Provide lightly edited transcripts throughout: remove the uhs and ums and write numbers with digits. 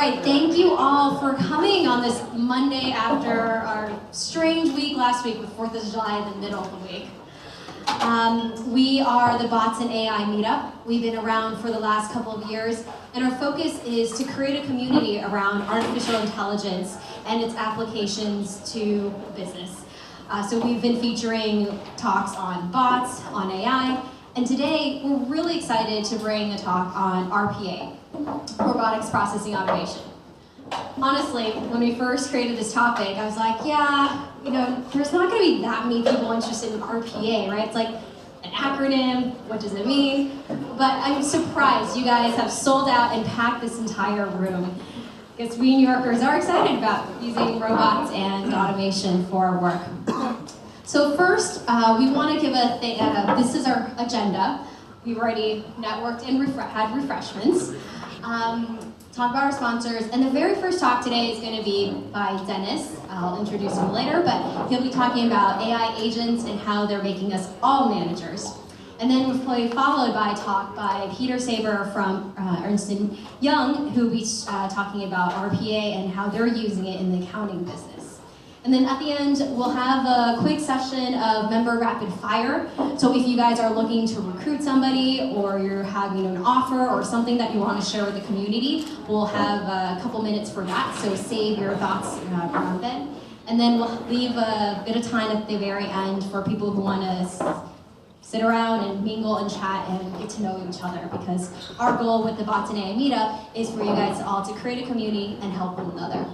right, thank you all for coming on this Monday after our strange week last week with 4th of July in the middle of the week. We are the Bots and AI Meetup. We've been around for the last couple of years, and our focus is to create a community around artificial intelligence and its applications to business. So we've been featuring talks on bots, on AI, and today we're really excited to bring a talk on RPA, robotics processing automation. Honestly, when we first created this topic, I was like, yeah, there's not going to be that many people interested in RPA, right? It's like an acronym, what does it mean? But I'm surprised you guys have sold out and packed this entire room. Because we New Yorkers are excited about using robots and automation for our work. So first, we want to give this is our agenda. We've already networked and had refreshments. Talk about our sponsors, and the very first talk today is going to be by Dennis. I'll introduce him later, but he'll be talking about AI agents and how they're making us all managers. And then we'll be followed by a talk by Peter Saber from Ernst & Young, who will be talking about RPA and how they're using it in the accounting business. And then at the end, we'll have a quick session of member rapid fire. So if you guys are looking to recruit somebody, or you're having an offer or something that you want to share with the community, we'll have a couple minutes for that. So save your thoughts around then. And then we'll leave a bit of time at the very end for people who want to sit around and mingle and chat and get to know each other, because our goal with the Bots and AI Meetup is for you guys all to create a community and help one another.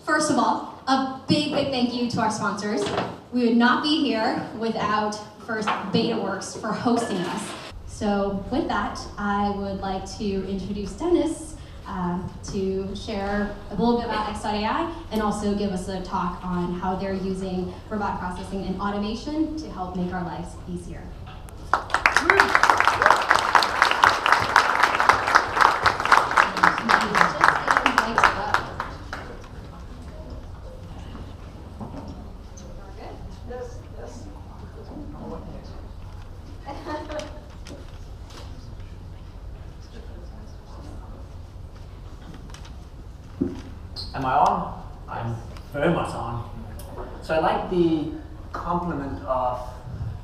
First of all, a big thank you to our sponsors. We would not be here without first BetaWorks for hosting us. So with that, I would like to introduce Dennis to share a little bit about X.ai and also give us a talk on how they're using robot processing and automation to help make our lives easier. Am I on? I'm very much on. So I like the compliment of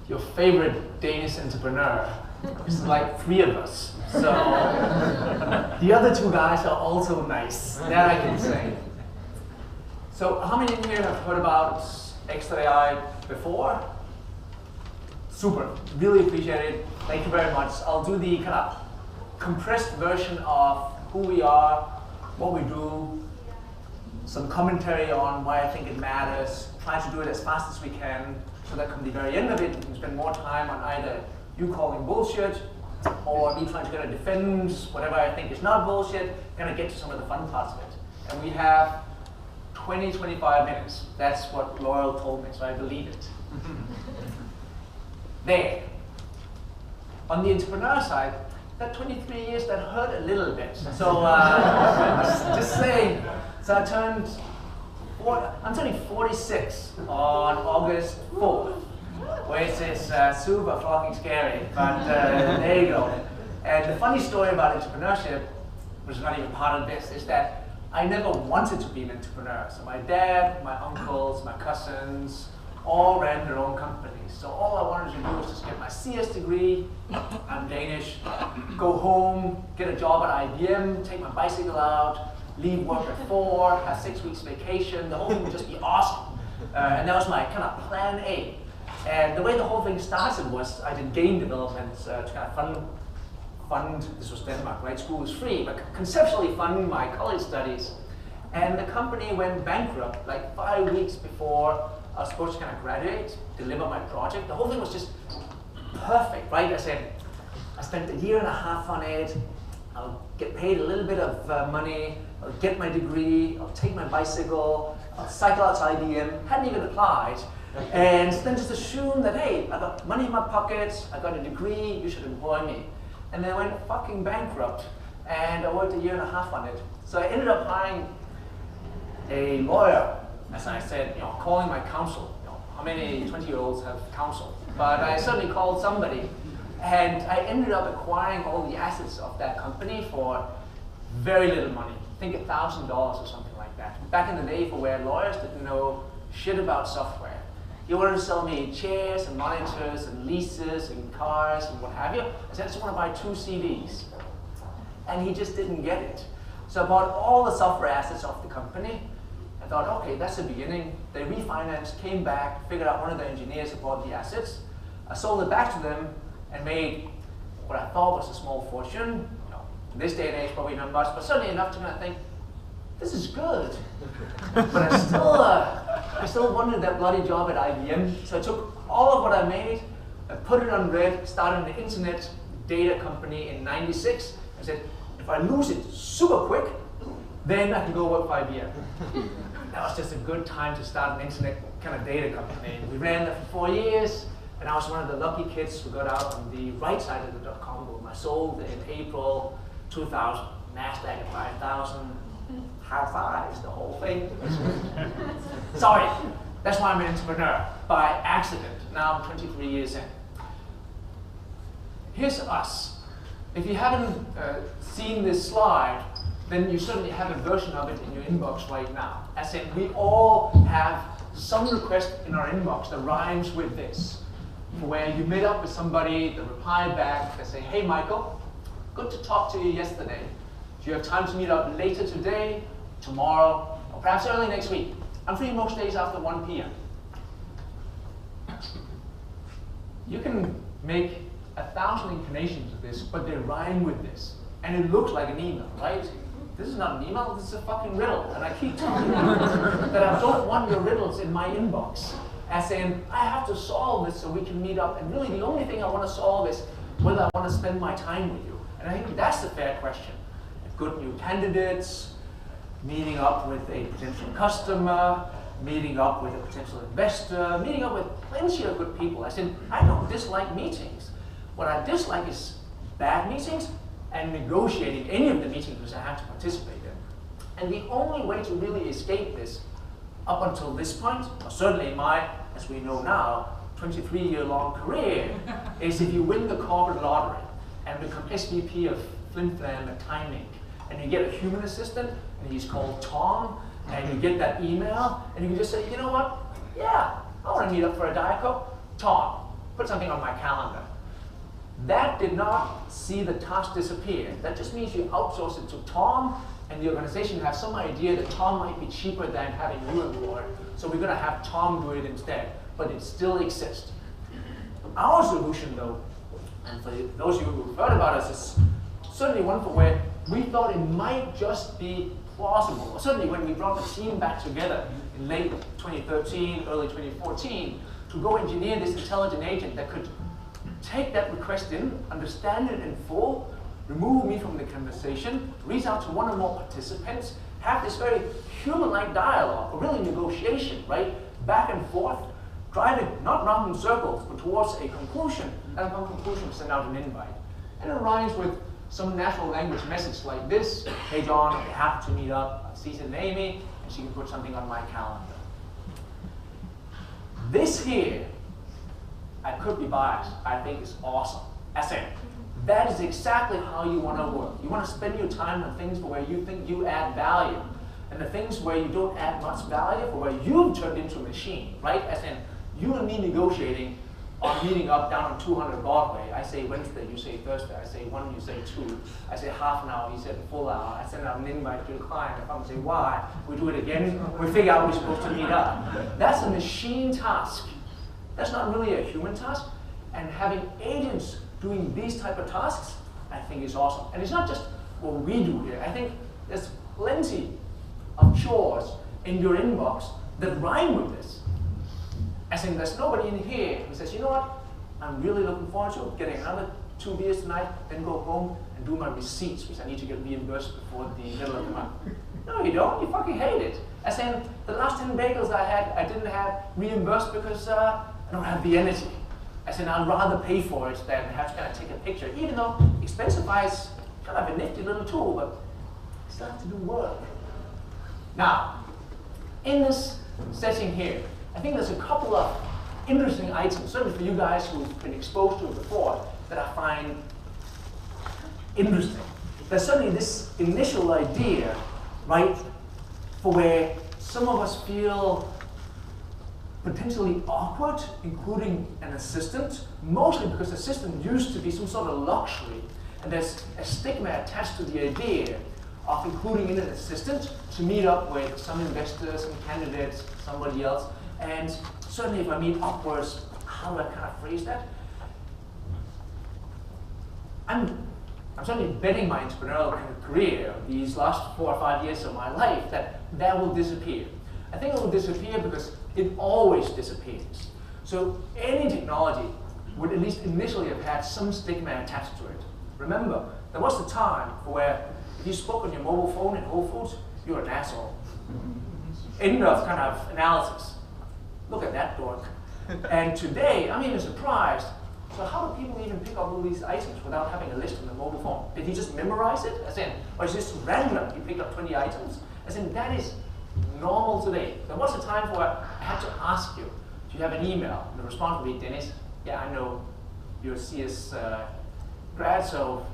your favorite Danish entrepreneur. It's like 3 of us. So the other 2 guys are also nice. That I can say. So how many of you have heard about X.ai before? Super. Really appreciate it. Thank you very much. I'll do the kind of compressed version of who we are, what we do, some commentary on why I think it matters, try to do it as fast as we can, so that come the very end of it, we can spend more time on either you calling bullshit, or me trying to kind of defend whatever I think is not bullshit, kind of get to some of the fun parts of it. And we have 20-25 minutes. That's what Laurel told me, so I believe it. There. On the entrepreneur side, that 23 years, that hurt a little bit. So just saying. So I'm turning 46 on August 4th, which is super fucking scary, but there you go. And the funny story about entrepreneurship, which is not even part of this, is that I never wanted to be an entrepreneur. So my dad, my uncles, my cousins, all ran their own companies. So all I wanted to do was just get my CS degree, I'm Danish, go home, get a job at IBM, take my bicycle out, leave work at 4, have 6 weeks vacation, the whole thing would just be awesome. And that was my kind of plan A. And the way the whole thing started was I did game development to kind of fund, this was Denmark, right? School was free, but conceptually fund my college studies. And the company went bankrupt like 5 weeks before I was supposed to kind of graduate, deliver my project. The whole thing was just perfect, right? I said, I spent 1.5 years on it, I'll get paid a little bit of money, I'll get my degree, I'll take my bicycle, I'll cycle out to IBM, hadn't even applied, and then just assume that, hey, I got money in my pockets, I got a degree, you should employ me. And then I went fucking bankrupt, and I worked 1.5 years on it. So I ended up hiring a lawyer, as I said, calling my counsel. How many 20-year-olds have counsel? But I certainly called somebody, and I ended up acquiring all the assets of that company for very little money. I think $1,000 or something like that. Back in the day, for where lawyers didn't know shit about software. He wanted to sell me chairs and monitors and leases and cars and what have you. I said, I just want to buy 2 CDs. And he just didn't get it. So I bought all the software assets of the company. I thought, okay, that's the beginning. They refinanced, came back, figured out one of the engineers had bought the assets. I sold it back to them and made what I thought was a small fortune. You know, in this day and age, probably not much, but certainly enough to kind of think, this is good. But I still wanted that bloody job at IBM. So I took all of what I made, I put it on red, started an internet data company in '96. I said, if I lose it super quick, then I can go work for IBM. That was just a good time to start an internet kind of data company. We ran that for 4 years, and I was one of the lucky kids who got out on the right side of the .com boom. I sold in April 2000, NASDAQ at 5,000. High fives, the whole thing. Sorry, that's why I'm an entrepreneur, by accident. Now I'm 23 years in. Here's us. If you haven't seen this slide, then you certainly have a version of it in your inbox right now. As in, we all have some request in our inbox that rhymes with this, where you meet up with somebody, they reply back, they say, hey Michael, good to talk to you yesterday. Do you have time to meet up later today, tomorrow, or perhaps early next week? I'm free most days after 1 p.m. You can make 1,000 incarnations of this, but they rhyme with this. And it looks like an email, right? This is not an email, this is a fucking riddle. And I keep telling you that I don't want your riddles in my inbox. As in, I have to solve this so we can meet up. And really the only thing I want to solve is whether I want to spend my time with you. And I think that's the fair question. Good new candidates, meeting up with a potential customer, meeting up with a potential investor, meeting up with plenty of good people. As in, I don't dislike meetings. What I dislike is bad meetings and negotiating any of the meetings which I have to participate in. And the only way to really escape this up until this point, or certainly in my, as we know now, 23-year-long career, is if you win the corporate lottery and become SVP of Flim Flam at Time Inc. And you get a human assistant, and he's called Tom, and you get that email, and you can just say, you know what? Yeah, I want to meet up for a Diet Coke. Tom, put something on my calendar. That did not see the task disappear. That just means you outsource it to Tom, and the organization has some idea that Tom might be cheaper than having you on board, so we're going to have Tom do it instead. But it still exists. Our solution, though, and for those of you who've heard about us, is certainly one for where we thought it might just be plausible, or certainly when we brought the team back together in late 2013, early 2014, to go engineer this intelligent agent that could take that request in, understand it in full, remove me from the conversation, reach out to one or more participants, have this very human-like dialogue, or really negotiation, right? Back and forth, driving not round in circles, but towards a conclusion, and upon conclusion send out an invite. And it rhymes with some natural language message like this. Hey John, I'd be happy to meet up. Cecil and Amy, and she can put something on my calendar. This here, I could be biased, I think is awesome. As in, that is exactly how you want to work. You want to spend your time on things where you think you add value, and the things where you don't add much value, for where you've turned into a machine, right? As in, you and me negotiating on meeting up down on 200 Broadway. I say Wednesday, you say Thursday. I say 1, you say 2. I say half an hour, you say a full hour. I send out an invite to the client. If I'm say why, we do it again. We figure out we're supposed to meet up. That's a machine task. That's not really a human task. And having agents doing these type of tasks, I think is awesome. And it's not just what we do here. I think there's plenty of chores in your inbox that rhyme with this. As in, there's nobody in here who says, you know what, I'm really looking forward to getting another 2 beers tonight, then go home and do my receipts, which I need to get reimbursed before the middle of the month. No, you don't. You fucking hate it. As in, the last 10 bagels I had, I didn't have reimbursed because I don't have the energy. As in, I'd rather pay for it than have to kind of take a picture, even though Expensify is kind of a nifty little tool, but you still have to do work. Now, in this setting here, I think there's a couple of interesting items, certainly for you guys who've been exposed to it before, that I find interesting. there's certainly this initial idea, right, for where some of us feel potentially awkward, including an assistant, mostly because the assistant used to be some sort of luxury, and there's a stigma attached to the idea of including in an assistant to meet up with some investors, some candidates, somebody else, and certainly if I meet upwards, how do I kind of phrase that? I'm certainly betting my entrepreneurial career, these last 4 or 5 years of my life, that will disappear. I think it will disappear because it always disappears. So any technology would at least initially have had some stigma attached to it. Remember, there was a time where if you spoke on your mobile phone in Whole Foods, you're an asshole. End of kind of analysis. Look at that dork. And today, I'm even surprised. So how do people even pick up all these items without having a list on the mobile phone? Did he just memorize it? As in, or is this random? He picked up 20 items? As in, that is normal today. There was a time where I had to ask you, do you have an email? And the response would be, Dennis, yeah, I know you're a CS grad, so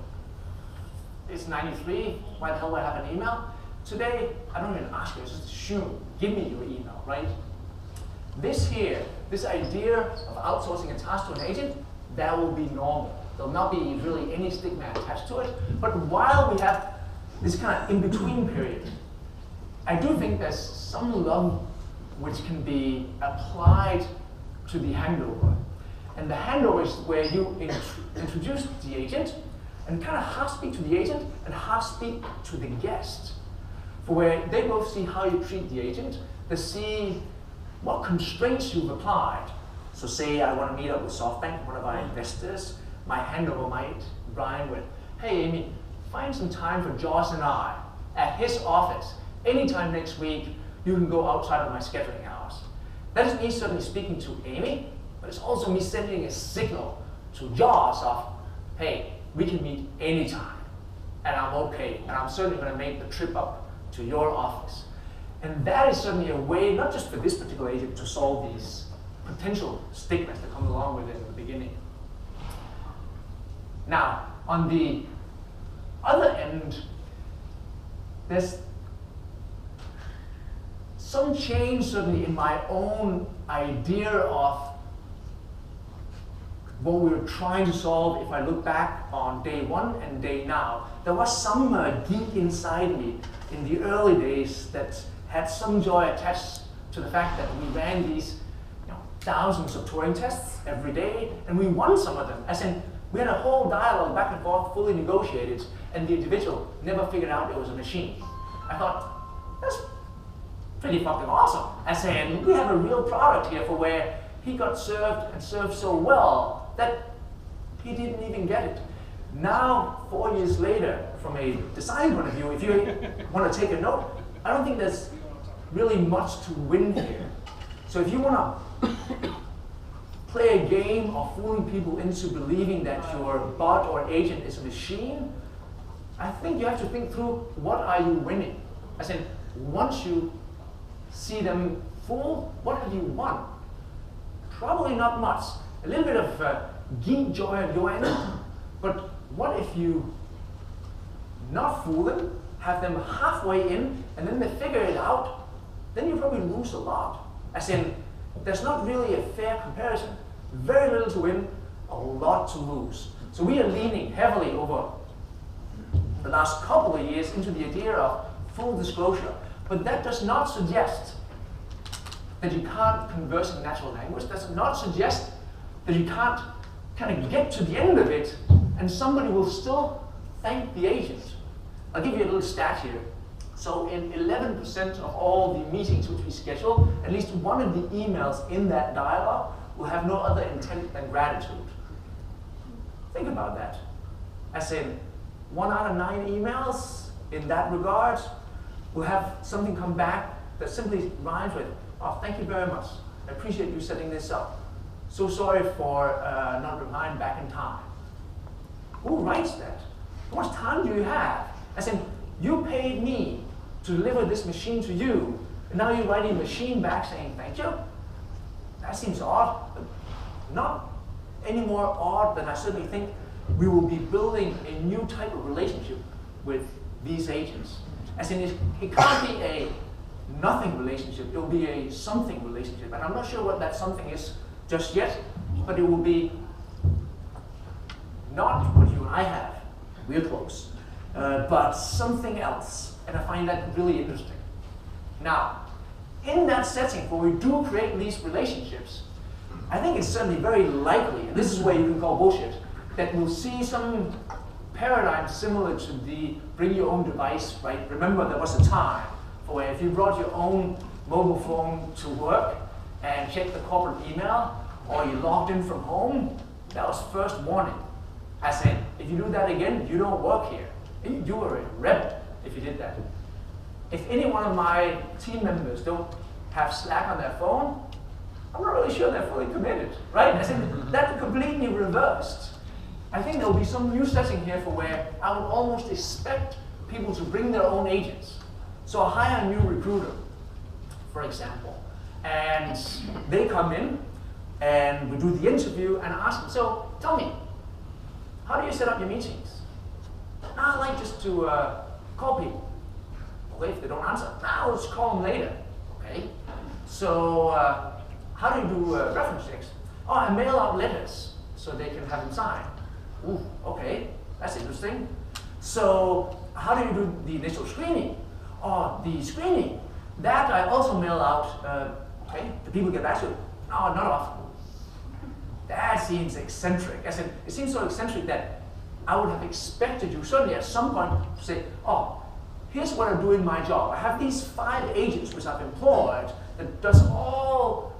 it's 93. Why the hell would I have an email? Today, I don't even ask you, I just assume, give me your email, right? This here, this idea of outsourcing a task to an agent, that will be normal. There'll not be really any stigma attached to it. But while we have this kind of in-between period, I do think there's some love which can be applied to the handover. And the handover is where you introduce the agent and kind of half speak to the agent and half speak to the guest. For where they both see how you treat the agent, they see what constraints you've applied. So say I want to meet up with SoftBank, one of our investors, my handover might rhyme with, hey Amy, find some time for Josh and I at his office. Anytime next week, you can go outside of my scheduling hours. That is me certainly speaking to Amy, but it's also me sending a signal to Josh of, hey, we can meet anytime, and I'm okay, and I'm certainly going to make the trip up to your office. And that is certainly a way, not just for this particular agent, to solve these potential stigmas that come along with it in the beginning. Now, on the other end, there's some change certainly in my own idea of what we were trying to solve. If I look back on day one and day now, there was some geek inside me in the early days that had some joy attached to the fact that we ran these thousands of Turing tests every day, and we won some of them. As in, we had a whole dialogue back and forth, fully negotiated, and the individual never figured out it was a machine. I thought, that's pretty fucking awesome. As in, we have a real product here for where he got served and served so well that he didn't even get it. Now, 4 years later, from a design point of view, if you want to take a note, I don't think there's really much to win here. So if you want to play a game of fooling people into believing that your bot or agent is a machine, I think you have to think through, what are you winning? As in, once you see them fool, what have you won? Probably not much. A little bit of geek joy at your end, but what if you not fool them, have them halfway in, and then they figure it out, then you probably lose a lot. As in, there's not really a fair comparison. Very little to win, a lot to lose. So we are leaning heavily over the last couple of years into the idea of full disclosure. But that does not suggest that you can't converse in natural language. That does not suggest that you can't kind of get to the end of it and somebody will still thank the agent. I'll give you a little stat here. So in 11% of all the meetings which we schedule, at least one of the emails in that dialogue will have no other intent than gratitude. Think about that. As in, 1 out of 9 emails in that regard will have something come back that simply rhymes with, oh, thank you very much. I appreciate you setting this up. So sorry for not replying back in time. Who writes that? How much time do you have? As in, you paid me to deliver this machine to you, and now you're writing a machine back saying thank you? That seems odd, but not any more odd than I certainly think we will be building a new type of relationship with these agents. As in, it can't be a nothing relationship, it will be a something relationship. And I'm not sure what that something is just yet, but it will be not what you and I have, we're close, but something else. And I find that really interesting. Now, in that setting, where we do create these relationships, I think it's certainly very likely, and this is where you can call bullshit, that we'll see some paradigm similar to the bring your own device, right? Remember, there was a time where if you brought your own mobile phone to work and checked the corporate email, or you logged in from home, that was first warning. As in, if you do that again, you don't work here. You were a rebel if you did that. If any one of my team members don't have Slack on their phone, I'm not really sure they're fully committed, right? As in, that's completely reversed. I think there'll be some new setting here for where I would almost expect people to bring their own agents. So I hire a new recruiter, for example, and they come in and we do the interview and ask them, so tell me, how do you set up your meetings? I like just to call people. Okay, if they don't answer, let's call them later. Okay, so how do you do reference checks? Oh, I mail out letters so they can have them signed. Ooh, okay, that's interesting. So how do you do the initial screening? Oh, the screening, that I also mail out, okay, the people get back to it. No, not often. That seems eccentric. As in, it seems so eccentric that I would have expected you certainly at some point to say, oh, here's what I do in my job. I have these 5 agents which I've employed that does all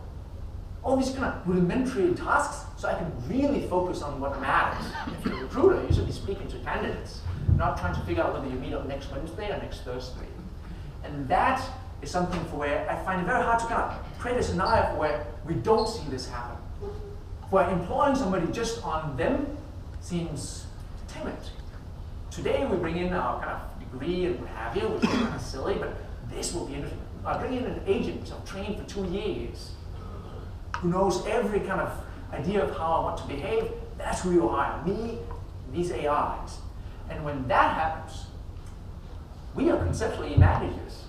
these kind of rudimentary tasks, so I can really focus on what matters. If you're a recruiter, you should be speaking to candidates, not trying to figure out whether you meet up next Wednesday or next Thursday. And that is something for where I find it very hard to kind of create a scenario for where we don't see this happen. Where employing somebody just on them seems timid. Today we bring in our kind of degree and what have you, which is kind of silly, but this will be interesting. I bring in an agent which I've trained for 2 years, who knows every kind of idea of how I want to behave. That's who you hire, me, these AIs. And when that happens, we are conceptually managers.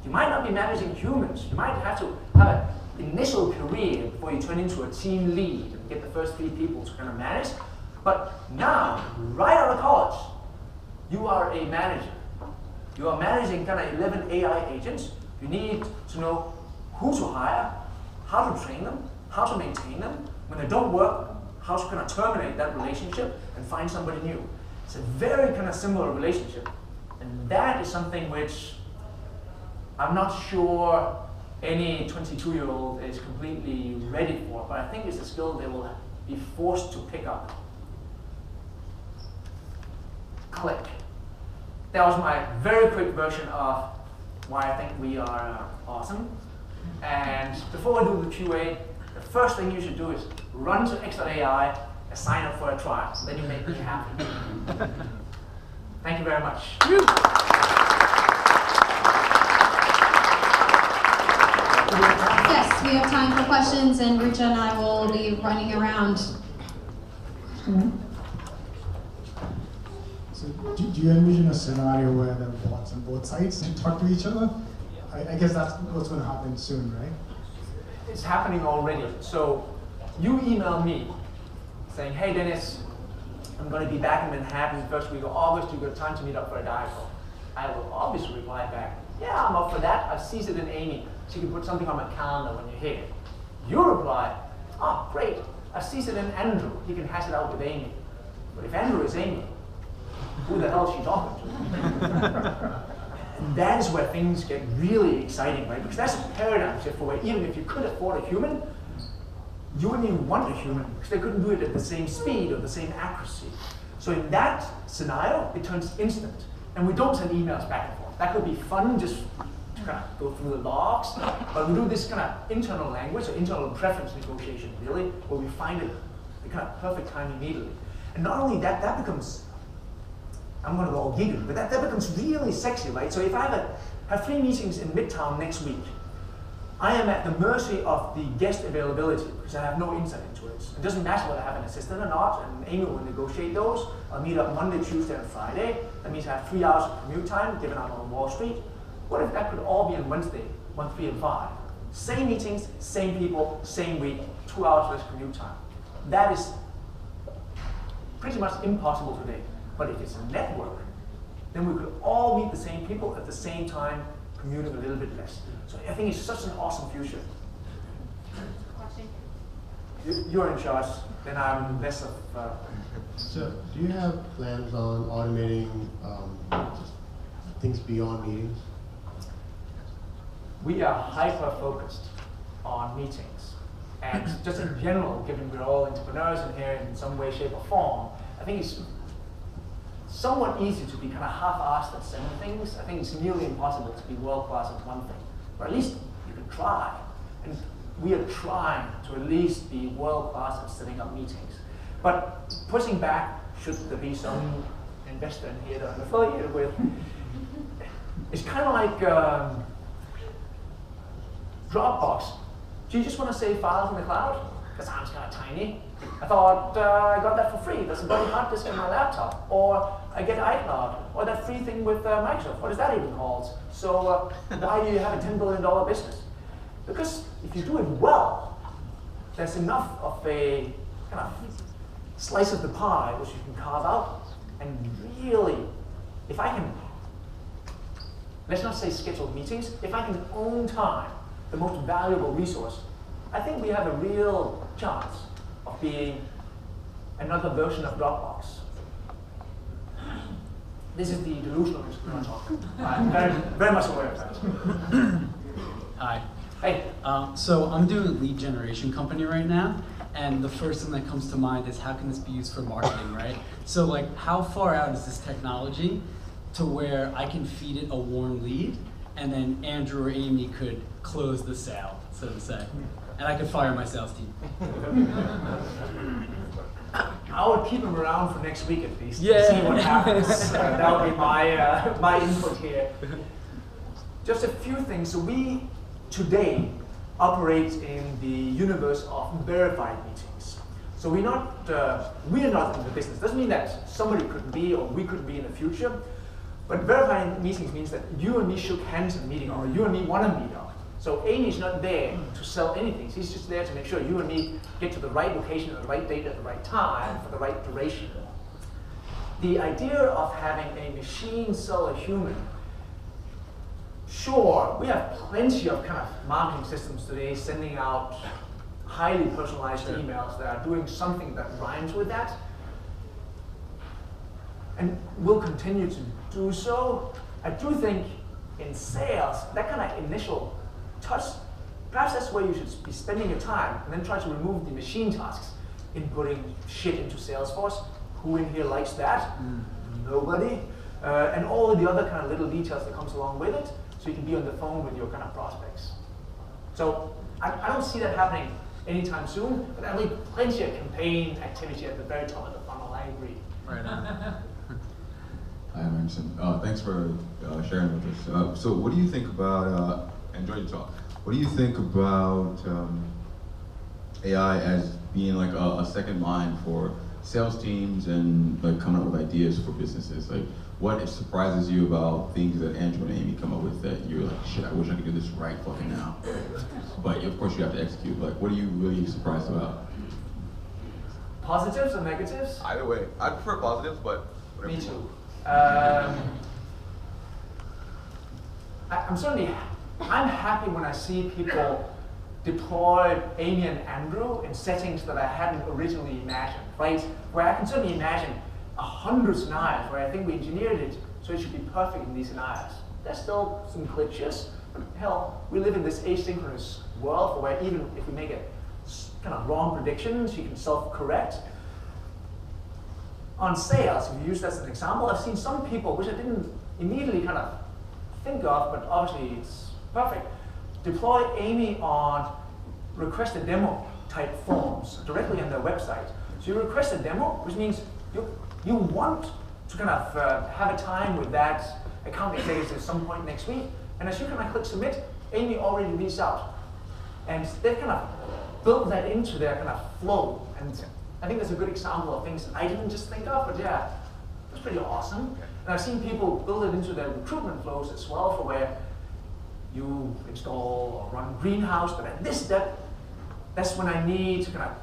You might not be managing humans. You might have to have an initial career before you turn into a team lead and get the first 3 people to kind of manage. But now, right out of college, you are a manager. You are managing kind of 11 AI agents. You need to know who to hire, how to train them, how to maintain them. When they don't work, how to kind of terminate that relationship and find somebody new. It's a very kind of similar relationship. And that is something which I'm not sure any 22-year-old is completely ready for, but I think it's a skill they will be forced to pick up. Click. That was my very quick version of why I think we are awesome. And before I do the QA, the first thing you should do is run to X.ai and sign up for a trial. Then you make me happy. Thank you very much. Yes, we have time for questions, and Richa and I will be running around. So do you envision a scenario where there are bots on both sides and talk to each other? I guess that's what's going to happen soon, right? It's happening already. So you email me saying, hey Dennis, I'm going to be back in Manhattan the first week of August. You got time to meet up for a diet call? I will obviously reply back, yeah, I'm up for that. I've seized it in Amy. She can put something on my calendar when you're here. You reply, oh, great. I've seized it in Andrew. He can hash it out with Amy. But if Andrew is Amy, who the hell is she talking to? And that is where things get really exciting, right? Because that's a paradigm shift for where even if you could afford a human, you wouldn't even want a human because they couldn't do it at the same speed or the same accuracy. So in that scenario, it turns instant. And we don't send emails back and forth. That could be fun just to kind of go through the logs, but we do this kind of internal language or internal preference negotiation, really, where we find it the kind of perfect time immediately. And not only that, that becomes, I'm going to go all geeky, but that becomes really sexy, right? So if I have 3 meetings in Midtown next week, I am at the mercy of the guest availability because I have no insight into it. It doesn't matter whether I have an assistant or not, and Amy will negotiate those. I'll meet up Monday, Tuesday, and Friday. That means I have 3 hours of commute time given out on Wall Street. What if that could all be on Wednesday, 1, 3, and 5? Same meetings, same people, same week, 2 hours less commute time. That is pretty much impossible today. But if it's a network, then we could all meet the same people at the same time, commuting a little bit less. So I think it's such an awesome future. You're in charge, then I'm less of... So, do you have plans on automating things beyond meetings? We are hyper-focused on meetings. And just in general, given we're all entrepreneurs in here in some way, shape, or form, I think it's somewhat easy to be kind of half-assed at certain things. I think it's nearly impossible to be world-class at one thing. But at least you can try. And we are trying to at least be world-class at setting up meetings. But pushing back, should there be some investor in here that I'm affiliated with, it's kind of like Dropbox. Do you just want to save files in the cloud? That sounds kind of tiny. I thought I got that for free. There's a bloody hard disk in my laptop. Or I get iCloud. Or that free thing with Microsoft. What is that even called? So why do you have a $10 billion business? Because if you do it well, there's enough of a kind of slice of the pie which you can carve out. And really, if I can, let's not say scheduled meetings, if I can own time, the most valuable resource, I think we have a real chance of being another version of Dropbox. This is the delusional entrepreneur talk. I'm very much aware of that. Hi. Hey. So I'm doing a lead generation company right now, and the first thing that comes to mind is how can this be used for marketing, right? So like, how far out is this technology to where I can feed it a warm lead, and then Andrew or Amy could close the sale, so to say, and I could fire my sales team. I would keep them around for next week at least, yeah. to see what happens. That would be my input here. Just a few things. So we today operate in the universe of verified meetings. So we are not in the business. Doesn't mean that somebody couldn't be or we couldn't be in the future. But verified meetings means that you and me shook hands in a meeting, or you and me want to meet up. So Amy's not there to sell anything. She's just there to make sure you and me get to the right location at the right date at the right time for the right duration. The idea of having a machine sell a human, sure, we have plenty of kind of marketing systems today sending out highly personalized emails that are doing something that rhymes with that. And we'll continue to do so. I do think in sales, that kind of initial touch, perhaps that's where you should be spending your time, and then try to remove the machine tasks, inputting shit into Salesforce. Who in here likes that? Nobody. And all of the other kind of little details that comes along with it, so you can be on the phone with your kind of prospects. So I don't see that happening anytime soon, but I mean plenty of campaign activity at the very top of the funnel, I agree. Right on. Hi, I'm Emerson. Thanks for sharing with us. So what do you think about, enjoy your talk, what do you think about AI as being like a second line for sales teams and like coming up with ideas for businesses? Like, what surprises you about things that Andrew and Amy come up with that you're like, shit, I wish I could do this right fucking now. But of course you have to execute. Like, what are you really surprised about? Positives or negatives? Either way. I prefer positives, but whatever. Me too. I'm happy when I see people deploy Amy and Andrew in settings that I hadn't originally imagined, right? Where I can certainly imagine 100 scenarios where I think we engineered it so it should be perfect in these scenarios. There's still some glitches, but hell, we live in this asynchronous world where even if we make a kind of wrong predictions, you can self-correct. On sales, if you use that as an example, I've seen some people, which I didn't immediately kind of think of, but obviously it's perfect, deploy Amy on request a demo type forms directly on their website. So you request a demo, which means you want to kind of have a time with that account executive at some point next week, and as you kind of click submit, Amy already reached out. And they've kind of built that into their kind of flow. And I think that's a good example of things I didn't just think of, but yeah, that's pretty awesome. And I've seen people build it into their recruitment flows as well, for where you install or run greenhouse, but at this step, that's when I need to kind of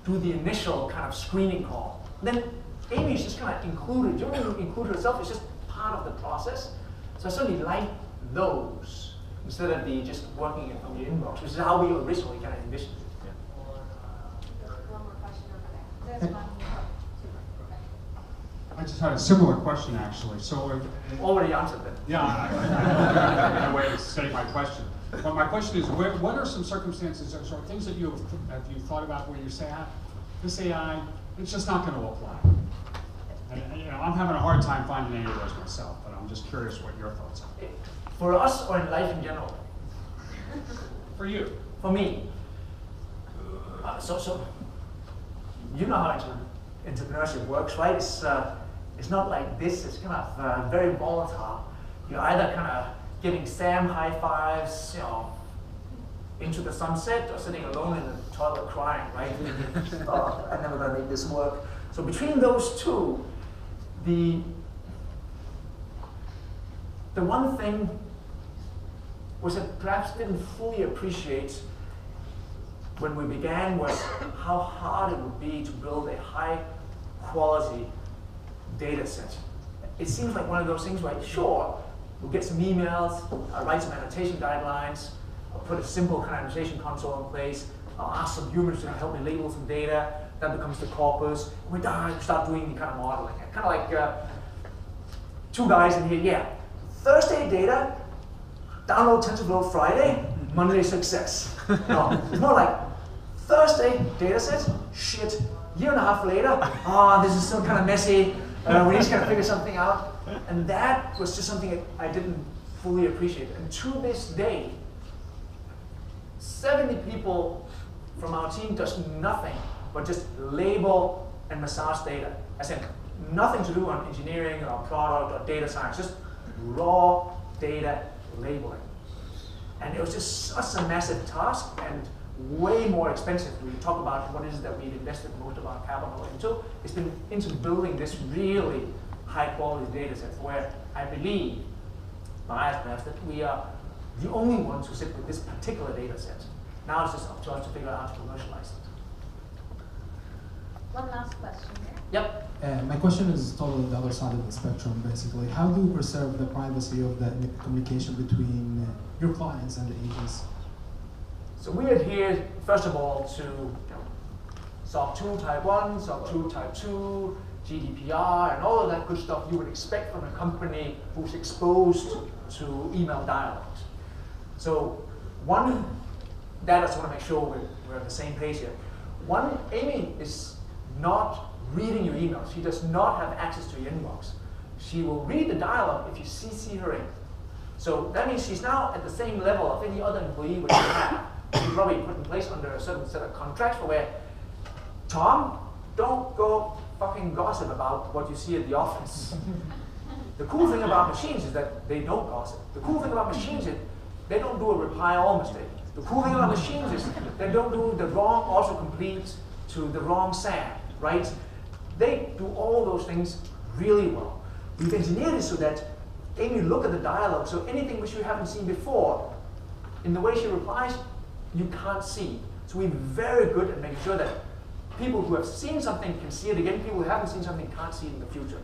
do the initial kind of screening call. Then Amy's just kind of included. You don't even include herself, it's just part of the process. So I certainly like those instead of the just working it from the inbox, which is how we originally kind of envisioned it. One more question over there. There's one. I just had a similar question, actually. So, Already answered that. yeah, I way to state my question. But my question is, what are some circumstances or sort of things that you have you thought about where you say, this AI, it's just not going to apply? And you know, I'm having a hard time finding any of those myself, but I'm just curious what your thoughts are. For us or in life in general? For you. For me. So you know how entrepreneurship works, right? It's not like this. It's kind of very volatile. You're either kind of giving Sam high fives, you know, into the sunset, or sitting alone in the toilet crying, right? Oh, I'm never gonna make this work. So between those two, the one thing was that perhaps didn't fully appreciate when we began was how hard it would be to build a high quality data set. It seems like one of those things where, sure, we'll get some emails, I'll write some annotation guidelines, I'll put a simple kind of annotation console in place, I'll ask some humans to help me label some data, that becomes the corpus, we start doing the kind of modeling. Kind of like two guys in here, yeah, Thursday data, download TensorFlow Friday, Monday success. No, it's more like Thursday data set, shit, year and a half later, this is still kind of messy, we need to kind of figure something out. And that was just something that I didn't fully appreciate. And to this day, 70 people from our team does nothing but just label and massage data. As in, nothing to do on engineering or product or data science, just raw data labeling. And it was just such a massive task and way more expensive. We talk about what it is that we've invested most of our capital into. It's been into building this really high quality data set where I believe, biased perhaps, that we are the only ones who sit with this particular data set. Now it's just up to us to figure out how to commercialize it. One last question here. Yep. My question is totally the other side of the spectrum, basically. How do you preserve the privacy of the communication between your clients and the agents? So we adhere, first of all, to SOC 2 Type 1, SOC 2 Type 2, GDPR, and all of that good stuff you would expect from a company who's exposed to email dialogues. So one, that I just want to make sure we're on the same page here. One, Amy is not reading your emails. She does not have access to your inbox. She will read the dialogue if you CC her in. So that means she's now at the same level of any other employee which you have. You probably put in place under a certain set of contracts for where, Tom, don't go fucking gossip about what you see at the office. The cool thing about machines is that they don't gossip. The cool thing about machines is they don't do a reply all mistake. The cool thing about machines is they don't do the wrong autocomplete to the wrong SAM, right? They do all those things really well. We've engineered it so that Amy look at the dialogue, so anything which you haven't seen before, in the way she replies, you can't see. So we're very good at making sure that people who have seen something can see it again, people who haven't seen something can't see it in the future.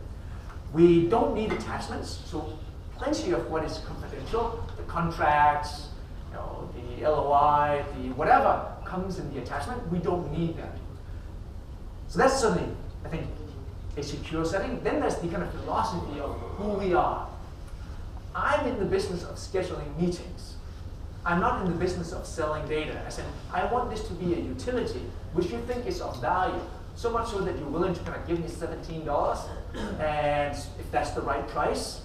We don't need attachments, so plenty of what is confidential, the contracts, the LOI, the whatever comes in the attachment, we don't need that. So that's certainly, I think, a secure setting. Then there's the kind of philosophy of who we are. I'm in the business of scheduling meetings. I'm not in the business of selling data. I said, I want this to be a utility which you think is of value, so much so that you're willing to kind of give me $17, and if that's the right price,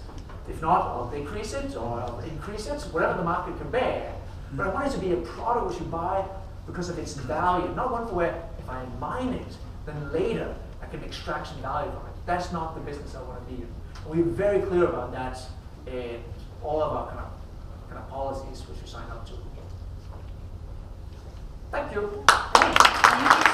if not, I'll decrease it or I'll increase it, whatever the market can bear. But I want it to be a product which you buy because of its value, not one where if I mine it, then later I can extract some value from it. That's not the business I want to be in. And we're very clear about that in all of our kind of policies which we sign up to. Thank you. Great. Thank you.